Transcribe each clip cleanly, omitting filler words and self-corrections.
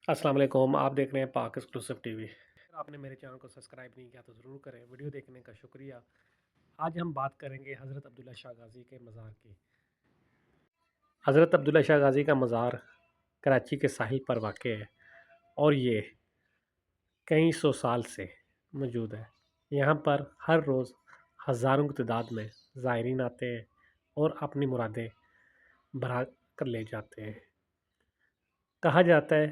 السلام علیکم، آپ دیکھ رہے ہیں پاک ایکسکلوسیو ٹی وی۔ اگر آپ نے میرے چینل کو سبسکرائب نہیں کیا تو ضرور کریں، ویڈیو دیکھنے کا شکریہ۔ آج ہم بات کریں گے حضرت عبداللہ شاہ غازی کے مزار کی۔ حضرت عبداللہ شاہ غازی کا مزار کراچی کے ساحل پر واقع ہے اور یہ کئی سو سال سے موجود ہے۔ یہاں پر ہر روز ہزاروں کی تعداد میں زائرین آتے ہیں اور اپنی مرادیں بھرا کر لے جاتے ہیں۔ کہا جاتا ہے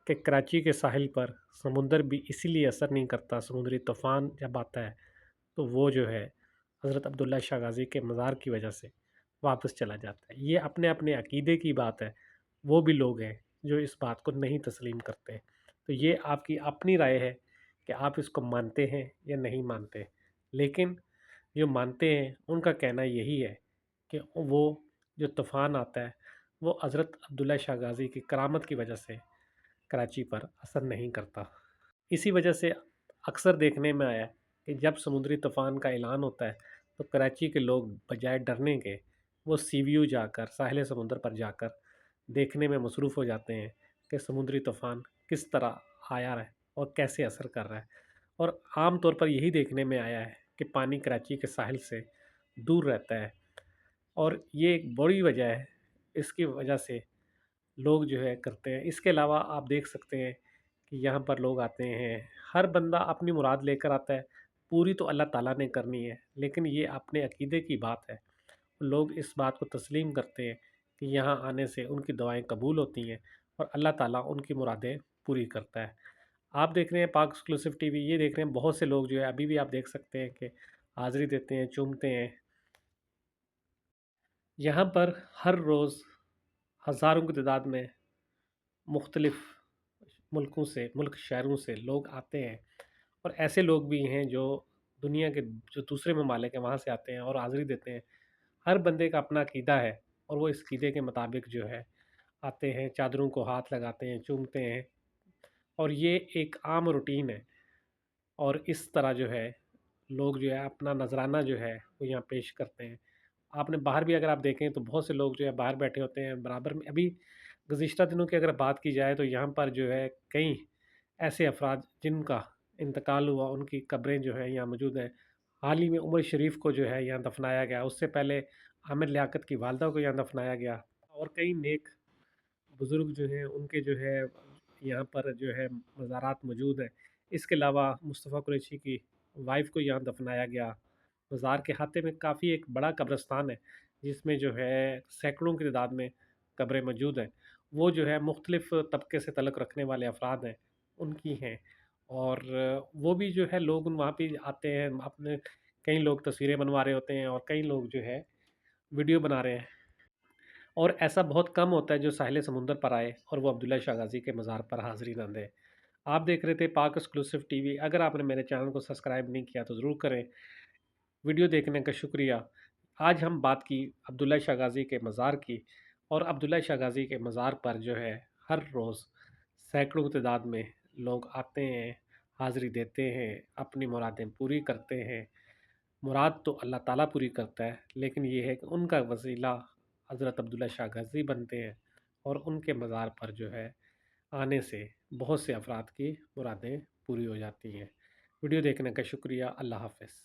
کہ کراچی کے ساحل پر سمندر بھی اسی لیے اثر نہیں کرتا، سمندری طوفان جب آتا ہے تو وہ جو ہے حضرت عبداللہ شاہ غازی کے مزار کی وجہ سے واپس چلا جاتا ہے۔ یہ اپنے اپنے عقیدے کی بات ہے، وہ بھی لوگ ہیں جو اس بات کو نہیں تسلیم کرتے، تو یہ آپ کی اپنی رائے ہے کہ آپ اس کو مانتے ہیں یا نہیں مانتے۔ لیکن جو مانتے ہیں ان کا کہنا یہی ہے کہ وہ جو طوفان آتا ہے وہ حضرت عبداللہ شاہ غازی کی کرامت کی وجہ سے کراچی پر اثر نہیں کرتا۔ اسی وجہ سے اکثر دیکھنے میں آیا کہ جب سمندری طوفان کا اعلان ہوتا ہے تو کراچی کے لوگ بجائے ڈرنے کے وہ سی ویو جا کر ساحل سمندر پر جا کر دیکھنے میں مصروف ہو جاتے ہیں کہ سمندری طوفان کس طرح آیا ہے اور کیسے اثر کر رہا ہے۔ اور عام طور پر یہی دیکھنے میں آیا ہے کہ پانی کراچی کے ساحل سے دور رہتا ہے، اور یہ ایک بڑی وجہ ہے، اس کی وجہ سے لوگ جو ہے کرتے ہیں۔ اس کے علاوہ آپ دیکھ سکتے ہیں کہ یہاں پر لوگ آتے ہیں، ہر بندہ اپنی مراد لے کر آتا ہے، پوری تو اللہ تعالیٰ نے کرنی ہے، لیکن یہ اپنے عقیدے کی بات ہے۔ لوگ اس بات کو تسلیم کرتے ہیں کہ یہاں آنے سے ان کی دعائیں قبول ہوتی ہیں اور اللہ تعالیٰ ان کی مرادیں پوری کرتا ہے۔ آپ دیکھ رہے ہیں پاک ایکسکلوسیو ٹی وی، یہ دیکھ رہے ہیں بہت سے لوگ جو ہے ابھی بھی آپ دیکھ سکتے ہیں کہ حاضری دیتے ہیں، چومتے ہیں۔ یہاں پر ہر روز ہزاروں کی تعداد میں مختلف ملک شہروں سے لوگ آتے ہیں، اور ایسے لوگ بھی ہیں جو دنیا کے جو دوسرے ممالک ہیں وہاں سے آتے ہیں اور حاضری دیتے ہیں۔ ہر بندے کا اپنا عقیدہ ہے اور وہ اس عقیدے کے مطابق جو ہے آتے ہیں، چادروں کو ہاتھ لگاتے ہیں، چومتے ہیں، اور یہ ایک عام روٹین ہے۔ اور اس طرح جو ہے لوگ جو ہے اپنا نذرانہ جو ہے وہ یہاں پیش کرتے ہیں۔ آپ نے باہر بھی اگر آپ دیکھیں تو بہت سے لوگ جو ہے باہر بیٹھے ہوتے ہیں برابر میں۔ ابھی گزشتہ دنوں کی اگر بات کی جائے تو یہاں پر جو ہے کئی ایسے افراد جن کا انتقال ہوا، ان کی قبریں جو ہیں یہاں موجود ہیں۔ حال ہی میں عمر شریف کو جو ہے یہاں دفنایا گیا، اس سے پہلے عامر لیاقت کی والدہ کو یہاں دفنایا گیا، اور کئی نیک بزرگ جو ہیں ان کے جو ہے یہاں پر جو ہے مزارات موجود ہیں۔ اس کے علاوہ مصطفیٰ قریشی کی وائف کو یہاں دفنایا گیا۔ مزار کے احاطے میں کافی ایک بڑا قبرستان ہے جس میں جو ہے سینکڑوں کی تعداد میں قبریں موجود ہیں۔ وہ جو ہے مختلف طبقے سے تعلق رکھنے والے افراد ہیں ان کی ہیں، اور وہ بھی جو ہے لوگ وہاں پہ آتے ہیں، اپنے کئی لوگ تصویریں بنوا رہے ہوتے ہیں اور کئی لوگ جو ہے ویڈیو بنا رہے ہیں، اور ایسا بہت کم ہوتا ہے جو ساحل سمندر پر آئے اور وہ عبداللہ شاہ غازی کے مزار پر حاضری نہ دے۔ آپ دیکھ رہے تھے پاک ایکسکلوسیو ٹی وی۔ اگر آپ نے میرے چینل کو سبسکرائب نہیں کیا تو ضرور کریں، ویڈیو دیکھنے کا شکریہ۔ آج ہم بات کی عبداللہ شاہ غازی کے مزار کی، اور عبداللہ شاہ غازی کے مزار پر جو ہے ہر روز سینکڑوں کی تعداد میں لوگ آتے ہیں، حاضری دیتے ہیں، اپنی مرادیں پوری کرتے ہیں۔ مراد تو اللہ تعالیٰ پوری کرتا ہے، لیکن یہ ہے کہ ان کا وسیلہ حضرت عبداللہ شاہ غازی بنتے ہیں، اور ان کے مزار پر جو ہے آنے سے بہت سے افراد کی مرادیں پوری ہو جاتی ہیں۔ ویڈیو دیکھنے کا شکریہ۔ اللہ حافظ۔